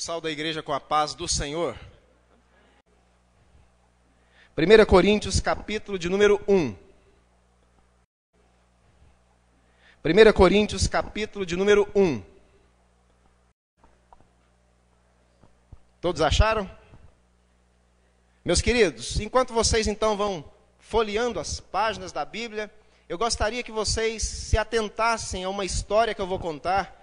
Saúdo a igreja com a paz do Senhor. 1 Coríntios, capítulo de número 1. 1 Coríntios, capítulo de número 1. Todos acharam? Meus queridos, enquanto vocês então vão folheando as páginas da Bíblia, eu gostaria que vocês se atentassem a uma história que eu vou contar,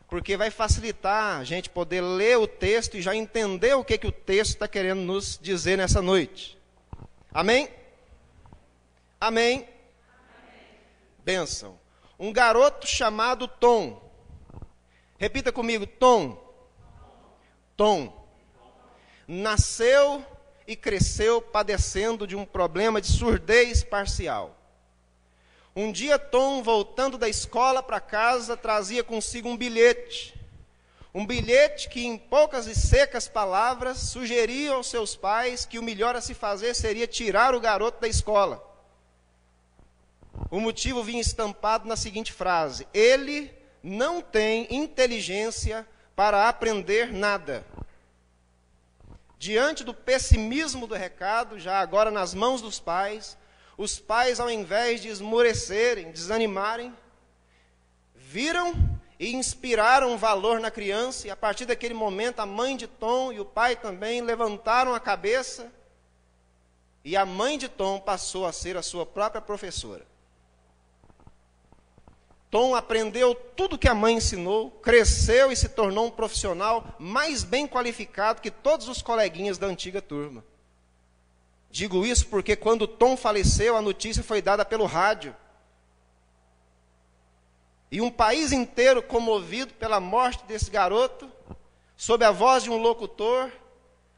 porque vai facilitar a gente poder ler o texto e já entender o que o texto está querendo nos dizer nessa noite. Amém? Amém? Bênção. Um garoto chamado Tom. Repita comigo, Tom. Tom. Nasceu e cresceu padecendo de um problema de surdez parcial. Um dia, Tom, voltando da escola para casa, trazia consigo um bilhete. Um bilhete que, em poucas e secas palavras, sugeria aos seus pais que o melhor a se fazer seria tirar o garoto da escola. O motivo vinha estampado na seguinte frase: ele não tem inteligência para aprender nada. Diante do pessimismo do recado, já agora nas mãos dos pais, os pais, ao invés de esmorecerem, desanimarem, viram e inspiraram valor na criança, e a partir daquele momento a mãe de Tom e o pai também levantaram a cabeça, e a mãe de Tom passou a ser a sua própria professora. Tom aprendeu tudo que a mãe ensinou, cresceu e se tornou um profissional mais bem qualificado que todos os coleguinhas da antiga turma. Digo isso porque quando Tom faleceu, a notícia foi dada pelo rádio. E um país inteiro comovido pela morte desse garoto, sob a voz de um locutor,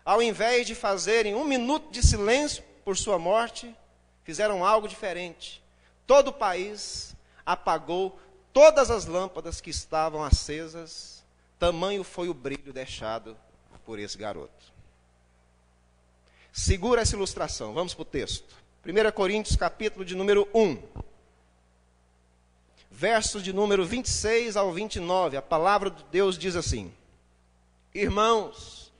ao invés de fazerem 1 minuto de silêncio por sua morte, fizeram algo diferente. Todo o país apagou todas as lâmpadas que estavam acesas, tamanho foi o brilho deixado por esse garoto. Segura essa ilustração, vamos para o texto. 1 Coríntios, capítulo de número 1. Versos de número 26 ao 29, a palavra de Deus diz assim: Irmãos,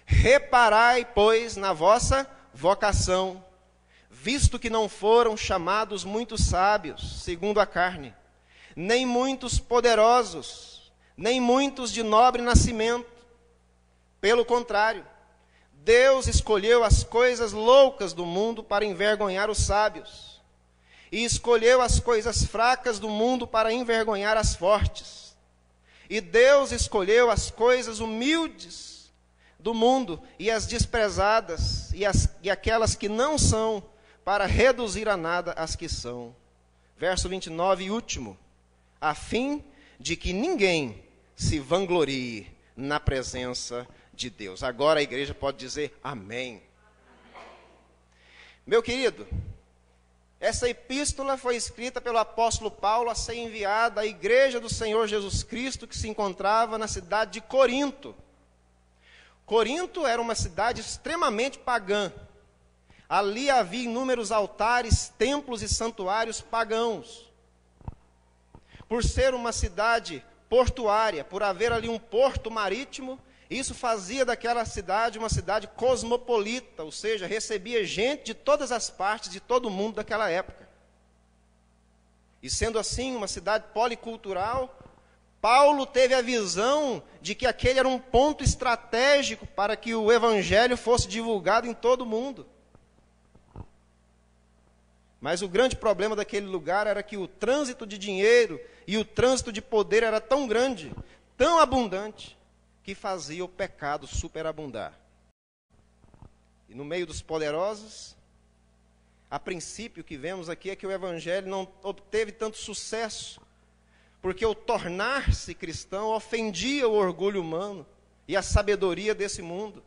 reparai, pois, na vossa vocação, visto que não foram chamados muitos sábios, segundo a carne, nem muitos poderosos, nem muitos de nobre nascimento. Pelo contrário, Deus escolheu as coisas loucas do mundo para envergonhar os sábios, e escolheu as coisas fracas do mundo para envergonhar as fortes. E Deus escolheu as coisas humildes do mundo e as desprezadas e aquelas que não são, para reduzir a nada as que são. Verso 29 e último: a fim de que ninguém se vanglorie na presença de Deus. Agora a igreja pode dizer amém. Meu querido, essa epístola foi escrita pelo apóstolo Paulo a ser enviada à igreja do Senhor Jesus Cristo, que se encontrava na cidade de Corinto. Corinto era uma cidade extremamente pagã. Ali havia inúmeros altares, templos e santuários pagãos. Por ser uma cidade portuária, por haver ali um porto marítimo, isso fazia daquela cidade uma cidade cosmopolita, ou seja, recebia gente de todas as partes de todo o mundo daquela época. E sendo assim uma cidade policultural, Paulo teve a visão de que aquele era um ponto estratégico para que o evangelho fosse divulgado em todo o mundo. Mas o grande problema daquele lugar era que o trânsito de dinheiro e o trânsito de poder era tão grande, tão abundante, que fazia o pecado superabundar. E no meio dos poderosos, a princípio que vemos aqui é que o evangelho não obteve tanto sucesso, porque o tornar-se cristão ofendia o orgulho humano e a sabedoria desse mundo.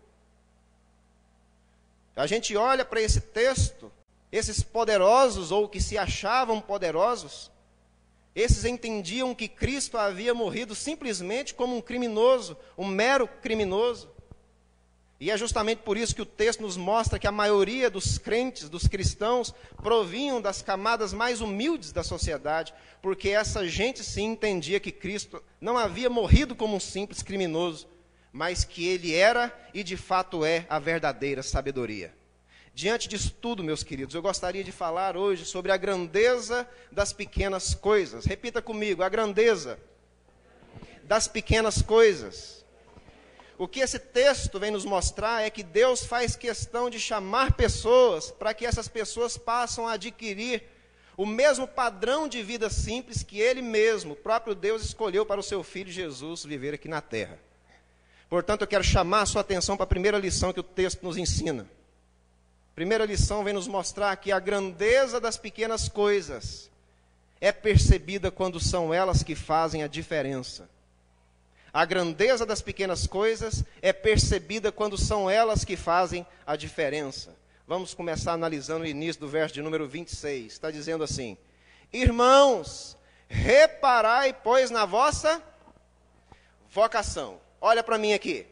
A gente olha para esse texto, esses poderosos, ou que se achavam poderosos, esses entendiam que Cristo havia morrido simplesmente como um criminoso, um mero criminoso. E é justamente por isso que o texto nos mostra que a maioria dos crentes, dos cristãos, provinham das camadas mais humildes da sociedade, porque essa gente sim entendia que Cristo não havia morrido como um simples criminoso, mas que ele era e de fato é a verdadeira sabedoria. Diante disso tudo, meus queridos, eu gostaria de falar hoje sobre a grandeza das pequenas coisas. Repita comigo, a grandeza das pequenas coisas. O que esse texto vem nos mostrar é que Deus faz questão de chamar pessoas para que essas pessoas passem a adquirir o mesmo padrão de vida simples que Ele mesmo, o próprio Deus, escolheu para o seu Filho Jesus viver aqui na terra. Portanto, eu quero chamar a sua atenção para a primeira lição que o texto nos ensina. A primeira lição vem nos mostrar que a grandeza das pequenas coisas é percebida quando são elas que fazem a diferença. A grandeza das pequenas coisas é percebida quando são elas que fazem a diferença. Vamos começar analisando o início do verso de número 26. Está dizendo assim: irmãos, reparai, pois, na vossa vocação. Olha para mim aqui.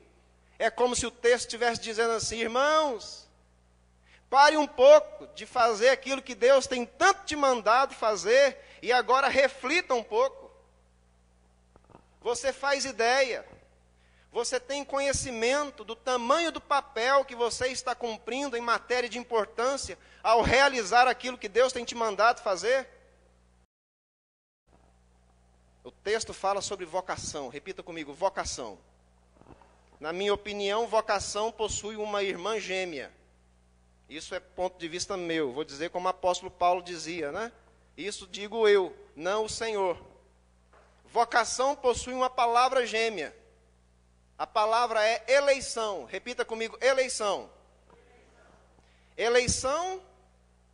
É como se o texto estivesse dizendo assim: irmãos, pare um pouco de fazer aquilo que Deus tem tanto te mandado fazer e agora reflita um pouco. Você faz ideia, você tem conhecimento do tamanho do papel que você está cumprindo em matéria de importância ao realizar aquilo que Deus tem te mandado fazer? O texto fala sobre vocação, repita comigo, vocação. Na minha opinião, vocação possui uma irmã gêmea. Isso é ponto de vista meu, vou dizer como o apóstolo Paulo dizia, né? Isso digo eu, não o Senhor. Vocação possui uma palavra gêmea. A palavra é eleição. Repita comigo, eleição. Eleição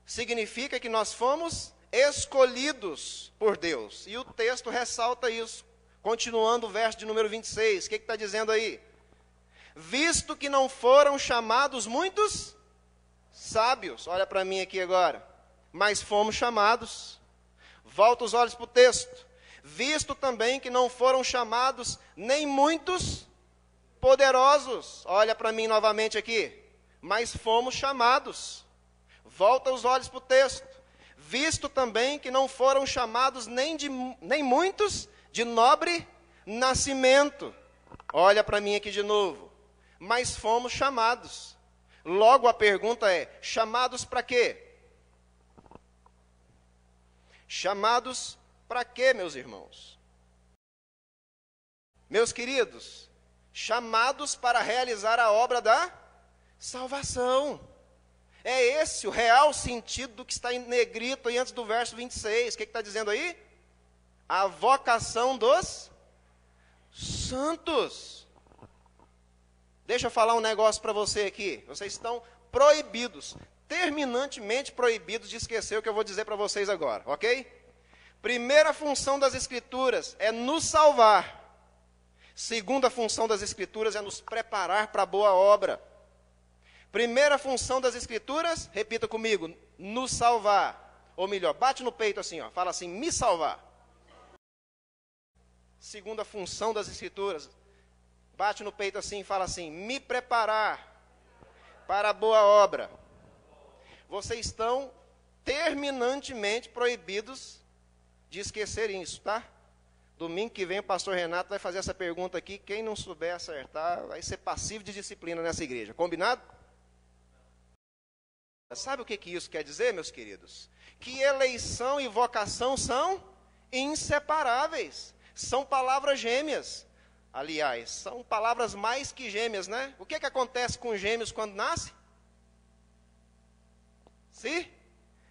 significa que nós fomos escolhidos por Deus. E o texto ressalta isso. Continuando o verso de número 26. O que está dizendo aí? Visto que não foram chamados muitos sábios. Olha para mim aqui agora. Mas fomos chamados. Volta os olhos para o texto. Visto também que não foram chamados nem muitos poderosos. Olha para mim novamente aqui. Mas fomos chamados. Volta os olhos para o texto. Visto também que não foram chamados nem muitos de nobre nascimento. Olha para mim aqui de novo. Mas fomos chamados. Logo a pergunta é: chamados para quê? Chamados para quê, meus irmãos? Meus queridos, chamados para realizar a obra da salvação. É esse o real sentido do que está em negrito aí antes do verso 26. O que está dizendo aí? A vocação dos santos. Deixa eu falar um negócio para você aqui. Vocês estão proibidos, terminantemente proibidos de esquecer o que eu vou dizer para vocês agora, ok? Primeira função das Escrituras é nos salvar. Segunda função das Escrituras é nos preparar para a boa obra. Primeira função das Escrituras, repita comigo, nos salvar. Ou melhor, bate no peito assim, ó, fala assim, me salvar. Segunda função das Escrituras, bate no peito assim e fala assim, me preparar para a boa obra. Vocês estão terminantemente proibidos de esquecer isso, tá? Domingo que vem o pastor Renato vai fazer essa pergunta aqui, quem não souber acertar vai ser passivo de disciplina nessa igreja, combinado? Sabe o que isso quer dizer, meus queridos? Que eleição e vocação são inseparáveis, são palavras gêmeas. Aliás, são palavras mais que gêmeas, né? O que acontece com gêmeos quando nascem? Se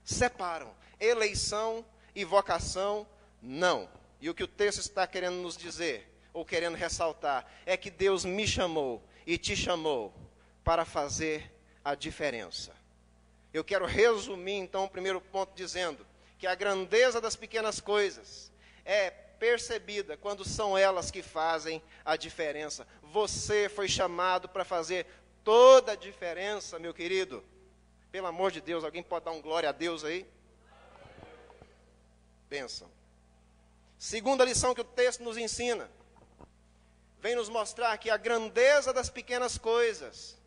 separam. Eleição e vocação, não. E o que o texto está querendo nos dizer, ou querendo ressaltar, é que Deus me chamou e te chamou para fazer a diferença. Eu quero resumir, então, o primeiro ponto dizendo que a grandeza das pequenas coisas é percebida quando são elas que fazem a diferença. Você foi chamado para fazer toda a diferença, meu querido. Pelo amor de Deus, alguém pode dar um glória a Deus aí? Bênção. Segunda lição que o texto nos ensina, vem nos mostrar que a grandeza das pequenas coisas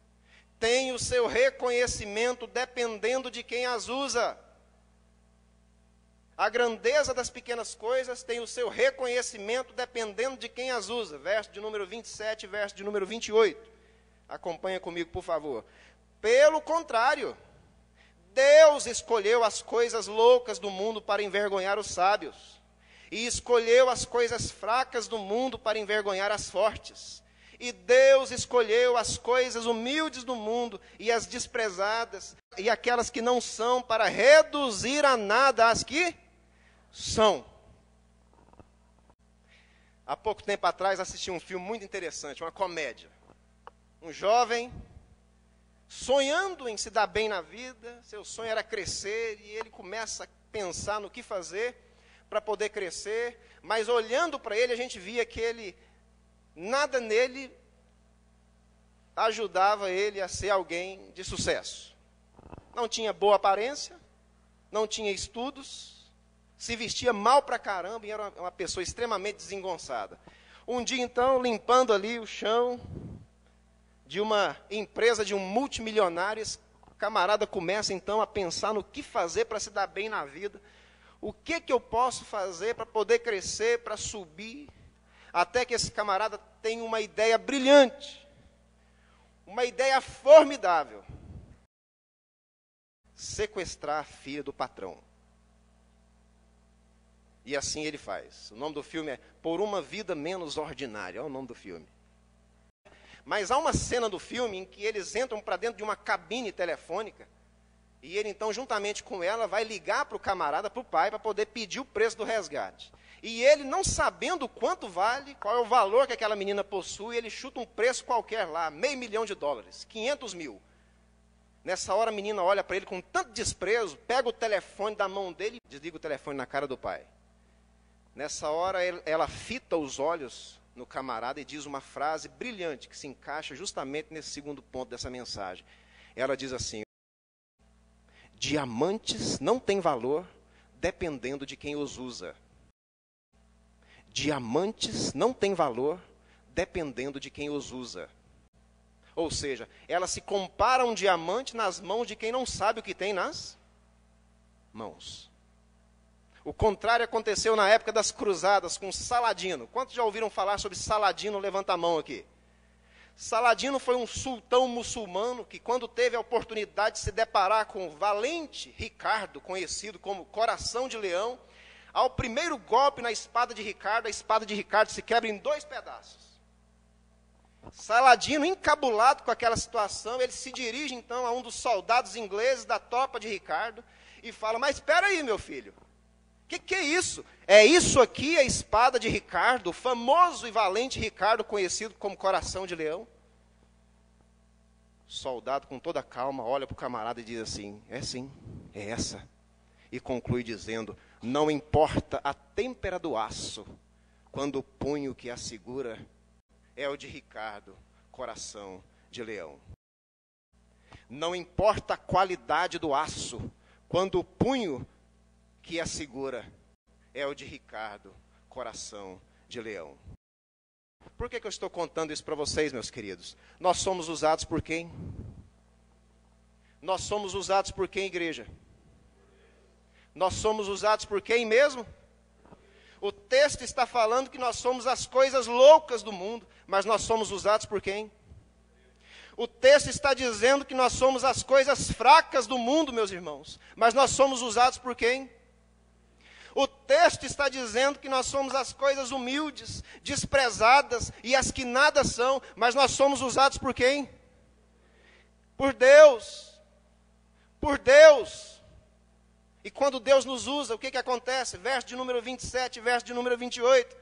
tem o seu reconhecimento dependendo de quem as usa. A grandeza das pequenas coisas tem o seu reconhecimento dependendo de quem as usa. Verso de número 27, verso de número 28. Acompanha comigo, por favor. Pelo contrário, Deus escolheu as coisas loucas do mundo para envergonhar os sábios, e escolheu as coisas fracas do mundo para envergonhar as fortes. E Deus escolheu as coisas humildes do mundo e as desprezadas, e aquelas que não são, para reduzir a nada as que são. Há pouco tempo atrás assisti um filme muito interessante, uma comédia. Um jovem sonhando em se dar bem na vida, seu sonho era crescer, e ele começa a pensar no que fazer para poder crescer, mas olhando para ele, a gente via que nada nele ajudava ele a ser alguém de sucesso. Não tinha boa aparência, não tinha estudos, se vestia mal pra caramba e era uma pessoa extremamente desengonçada. Um dia, então, limpando ali o chão de uma empresa de um multimilionário, esse camarada começa, então, a pensar no que fazer para se dar bem na vida. O que eu posso fazer para poder crescer, para subir? Até que esse camarada tem uma ideia brilhante, uma ideia formidável: sequestrar a filha do patrão. E assim ele faz. O nome do filme é Por uma Vida Menos Ordinária. É o nome do filme. Mas há uma cena do filme em que eles entram para dentro de uma cabine telefônica, e ele então, juntamente com ela, vai ligar para o camarada, para o pai, para poder pedir o preço do resgate. E ele, não sabendo quanto vale, qual é o valor que aquela menina possui, ele chuta um preço qualquer lá, $500 mil, 500 mil. Nessa hora a menina olha para ele com tanto desprezo, pega o telefone da mão dele e desliga o telefone na cara do pai. Nessa hora ela fita os olhos no camarada e diz uma frase brilhante que se encaixa justamente nesse segundo ponto dessa mensagem. Ela diz assim: diamantes não têm valor dependendo de quem os usa. Diamantes não têm valor dependendo de quem os usa. Ou seja, ela se compara a um diamante nas mãos de quem não sabe o que tem nas mãos. O contrário aconteceu na época das cruzadas com Saladino. Quantos já ouviram falar sobre Saladino? Levanta a mão aqui. Saladino foi um sultão muçulmano que, quando teve a oportunidade de se deparar com o valente Ricardo, conhecido como Coração de Leão, ao primeiro golpe na espada de Ricardo, a espada de Ricardo se quebra em 2 pedaços. Saladino, encabulado com aquela situação, ele se dirige então a um dos soldados ingleses da tropa de Ricardo e fala: mas espera aí, meu filho, que é isso? É isso aqui a espada de Ricardo, o famoso e valente Ricardo, conhecido como Coração de Leão? O soldado, com toda calma, olha para o camarada e diz assim: é sim, é essa. E conclui dizendo: não importa a têmpera do aço, quando o punho que a segura é o de Ricardo, Coração de Leão. Não importa a qualidade do aço, quando o punho que a segura é o de Ricardo, Coração de Leão. Por que eu estou contando isso para vocês, meus queridos? Nós somos usados por quem? Nós somos usados por quem, igreja? Nós somos usados por quem mesmo? O texto está falando que nós somos as coisas loucas do mundo, mas nós somos usados por quem? O texto está dizendo que nós somos as coisas fracas do mundo, meus irmãos, mas nós somos usados por quem? O texto está dizendo que nós somos as coisas humildes, desprezadas e as que nada são, mas nós somos usados por quem? Por Deus. Por Deus. E quando Deus nos usa, o que acontece? Verso de número 27, verso de número 28.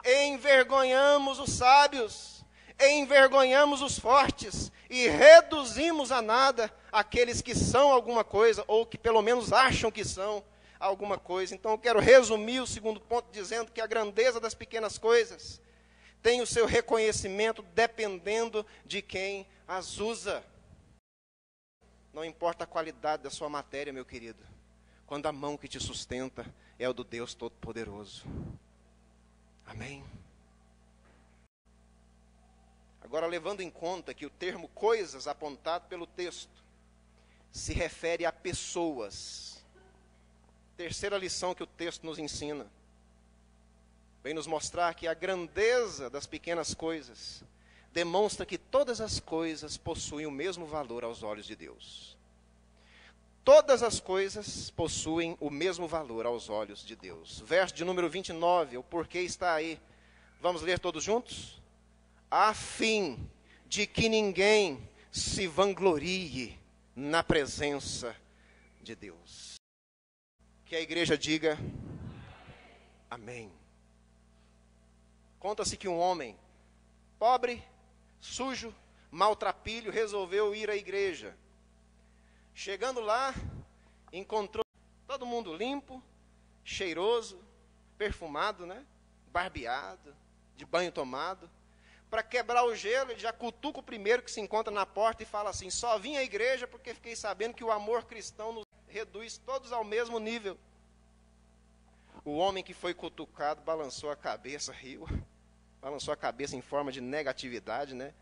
Envergonhamos os sábios, envergonhamos os fortes e reduzimos a nada aqueles que são alguma coisa, ou que pelo menos acham que são alguma coisa. Então eu quero resumir o segundo ponto dizendo que a grandeza das pequenas coisas tem o seu reconhecimento dependendo de quem as usa. Não importa a qualidade da sua matéria, meu querido, quando a mão que te sustenta é o do Deus Todo-Poderoso. Amém? Agora, levando em conta que o termo coisas apontado pelo texto se refere a pessoas, terceira lição que o texto nos ensina. Vem nos mostrar que a grandeza das pequenas coisas demonstra que todas as coisas possuem o mesmo valor aos olhos de Deus. Todas as coisas possuem o mesmo valor aos olhos de Deus. Verso de número 29, o porquê está aí. Vamos ler todos juntos? A fim de que ninguém se vanglorie na presença de Deus. Que a igreja diga amém. Conta-se que um homem pobre, sujo, maltrapilho, resolveu ir à igreja. Chegando lá, encontrou todo mundo limpo, cheiroso, perfumado, né? Barbeado, de banho tomado. Para quebrar o gelo, ele já cutuca o primeiro que se encontra na porta e fala assim: só vim à igreja porque fiquei sabendo que o amor cristão nos reduz todos ao mesmo nível. O homem que foi cutucado balançou a cabeça, riu, balançou a cabeça em forma de negatividade, né?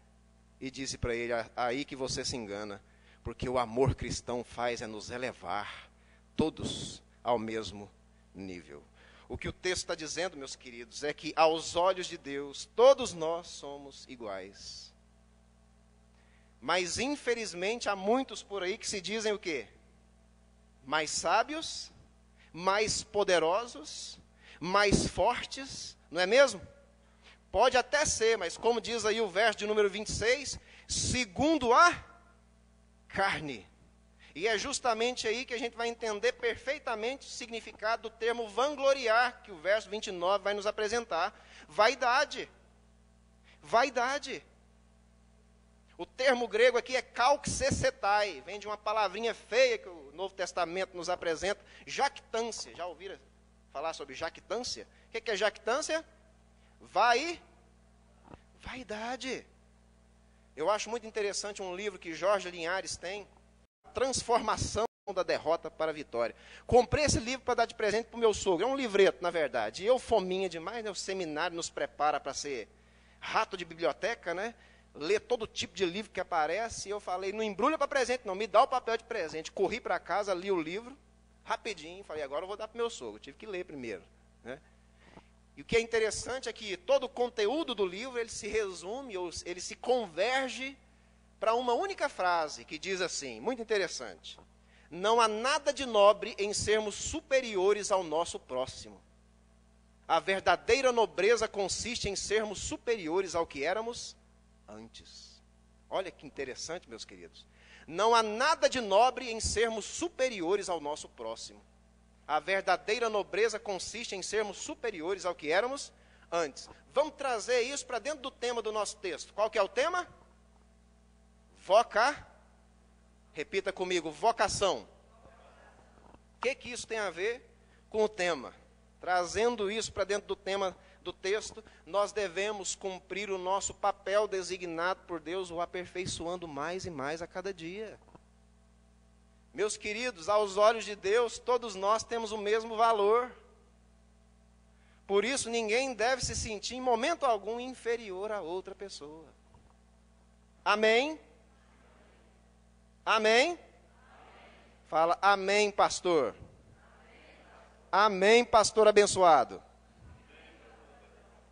E disse para ele: aí que você se engana, porque o amor cristão faz é nos elevar todos ao mesmo nível. O que o texto está dizendo, meus queridos, é que aos olhos de Deus, todos nós somos iguais. Mas, infelizmente, há muitos por aí que se dizem o quê? Mais sábios, mais poderosos, mais fortes, não é mesmo? Pode até ser, mas como diz aí o verso de número 26, segundo a carne. E é justamente aí que a gente vai entender perfeitamente o significado do termo vangloriar, que o verso 29 vai nos apresentar. Vaidade. Vaidade. O termo grego aqui é kalksesetai, vem de uma palavrinha feia que o Novo Testamento nos apresenta, jactância. Já ouviram falar sobre jactância? O que é jactância? Vaidade. Eu acho muito interessante um livro que Jorge Linhares tem, Transformação da Derrota para a Vitória. Comprei esse livro para dar de presente para o meu sogro. É um livreto, na verdade. E eu, fominha demais, né? O seminário nos prepara para ser rato de biblioteca, né? Ler todo tipo de livro que aparece. E eu falei: não embrulha para presente, não. Me dá o papel de presente. Corri para casa, li o livro, rapidinho. Falei: agora eu vou dar para o meu sogro. Tive que ler primeiro, né? E o que é interessante é que todo o conteúdo do livro, ele se resume, ou ele se converge para uma única frase que diz assim, muito interessante: não há nada de nobre em sermos superiores ao nosso próximo. A verdadeira nobreza consiste em sermos superiores ao que éramos antes. Olha que interessante, meus queridos. Não há nada de nobre em sermos superiores ao nosso próximo. A verdadeira nobreza consiste em sermos superiores ao que éramos antes. Vamos trazer isso para dentro do tema do nosso texto. Qual que é o tema? Repita comigo, vocação. O que isso tem a ver com o tema? Trazendo isso para dentro do tema do texto, nós devemos cumprir o nosso papel designado por Deus, o aperfeiçoando mais e mais a cada dia. Meus queridos, aos olhos de Deus, todos nós temos o mesmo valor. Por isso, ninguém deve se sentir em momento algum inferior a outra pessoa. Amém? Amém? Fala, amém, pastor. Amém, pastor abençoado.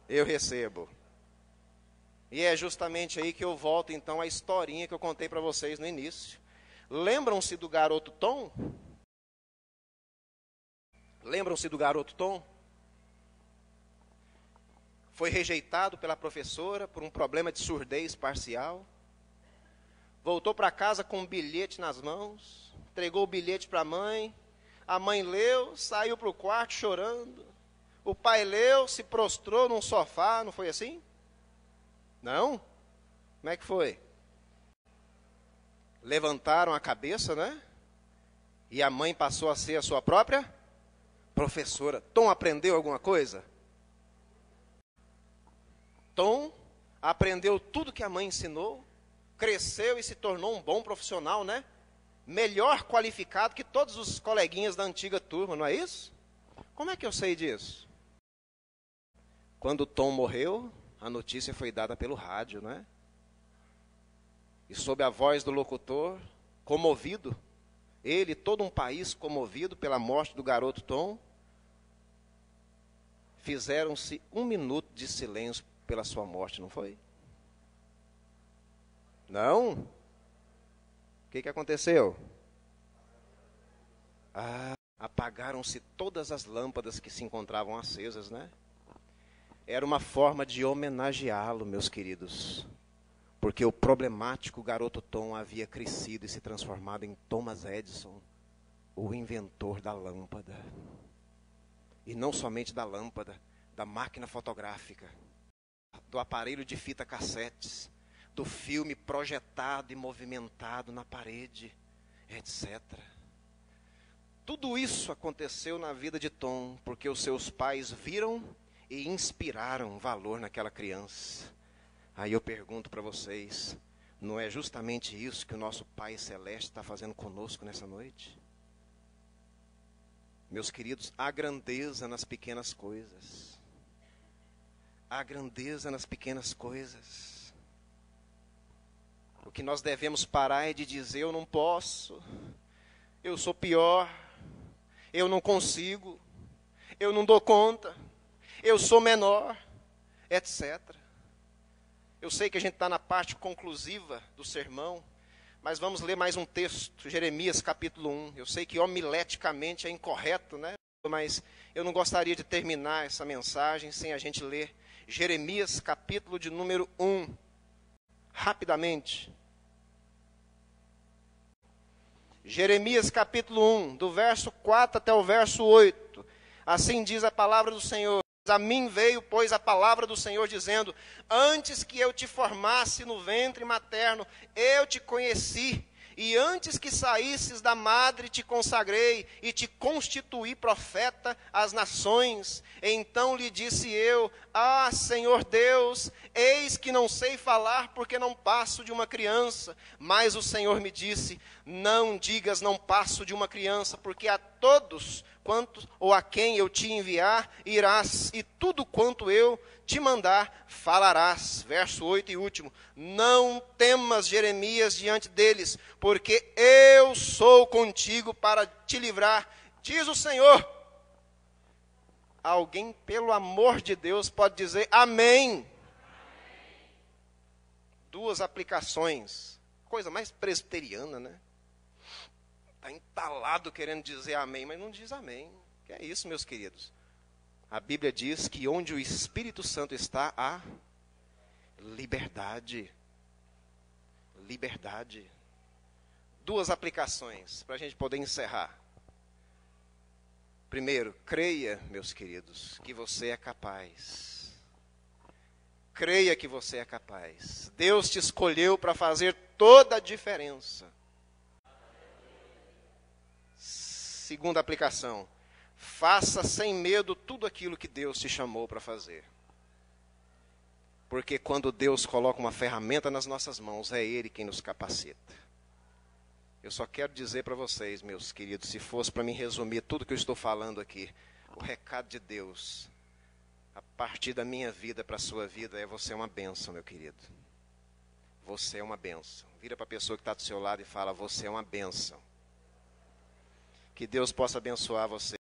Eu recebo. E é justamente aí que eu volto, então, à historinha que eu contei para vocês no início. Lembram-se do garoto Tom? Lembram-se do garoto Tom? Foi rejeitado pela professora por um problema de surdez parcial. Voltou para casa com um bilhete nas mãos, entregou o bilhete para a mãe leu, saiu para o quarto chorando, o pai leu, se prostrou num sofá, não foi assim? Não? Como é que foi? Levantaram a cabeça, né? E a mãe passou a ser a sua própria professora. Tom aprendeu alguma coisa? Tom aprendeu tudo que a mãe ensinou, cresceu e se tornou um bom profissional, né? Melhor qualificado que todos os coleguinhas da antiga turma, não é isso? Como é que eu sei disso? Quando Tom morreu, a notícia foi dada pelo rádio, não é? E sob a voz do locutor, comovido, Ele e todo um país comovido pela morte do garoto Tom, fizeram-se 1 minuto de silêncio pela sua morte, não foi? Não? O que aconteceu? Apagaram-se todas as lâmpadas que se encontravam acesas, né? Era uma forma de homenageá-lo, meus queridos. Porque o problemático garoto Tom havia crescido e se transformado em Thomas Edison, o inventor da lâmpada. E não somente da lâmpada, da máquina fotográfica, do aparelho de fita cassetes, do filme projetado e movimentado na parede, etc. Tudo isso aconteceu na vida de Tom, porque os seus pais viram e inspiraram valor naquela criança. Aí eu pergunto para vocês, não é justamente isso que o nosso Pai Celeste está fazendo conosco nessa noite? Meus queridos, há grandeza nas pequenas coisas. Há grandeza nas pequenas coisas. O que nós devemos parar é de dizer, eu não posso, eu sou pior, eu não consigo, eu não dou conta, eu sou menor, etc. Eu sei que a gente está na parte conclusiva do sermão, mas vamos ler mais um texto, Jeremias capítulo 1. Eu sei que homileticamente é incorreto, né? Mas eu não gostaria de terminar essa mensagem sem a gente ler Jeremias capítulo de número 1, rapidamente. Jeremias capítulo 1, do verso 4 até o verso 8. Assim diz a palavra do Senhor. A mim veio, pois, a palavra do Senhor, dizendo, antes que eu te formasse no ventre materno, eu te conheci, e antes que saísses da madre te consagrei, e te constituí profeta às nações. Então lhe disse eu, Senhor Deus, eis que não sei falar, porque não passo de uma criança. Mas o Senhor me disse, não digas não passo de uma criança, porque a todos quanto ou a quem eu te enviar, irás, e tudo quanto eu te mandar, falarás. Verso 8 e último. Não temas, Jeremias, diante deles, porque eu sou contigo para te livrar, diz o Senhor. Alguém, pelo amor de Deus, pode dizer amém. Duas aplicações. Coisa mais presbiteriana, né? Está entalado querendo dizer amém, mas não diz amém. Que é isso, meus queridos? A Bíblia diz que onde o Espírito Santo está, há liberdade. Liberdade. Duas aplicações para a gente poder encerrar. Primeiro, creia, meus queridos, que você é capaz. Creia que você é capaz. Deus te escolheu para fazer toda a diferença. Segunda aplicação, faça sem medo tudo aquilo que Deus te chamou para fazer. Porque quando Deus coloca uma ferramenta nas nossas mãos, é Ele quem nos capacita. Eu só quero dizer para vocês, meus queridos, se fosse para me resumir tudo que eu estou falando aqui, o recado de Deus, a partir da minha vida para a sua vida, é você é uma bênção, meu querido. Você é uma bênção. Vira para a pessoa que está do seu lado e fala, você é uma bênção. Que Deus possa abençoar você.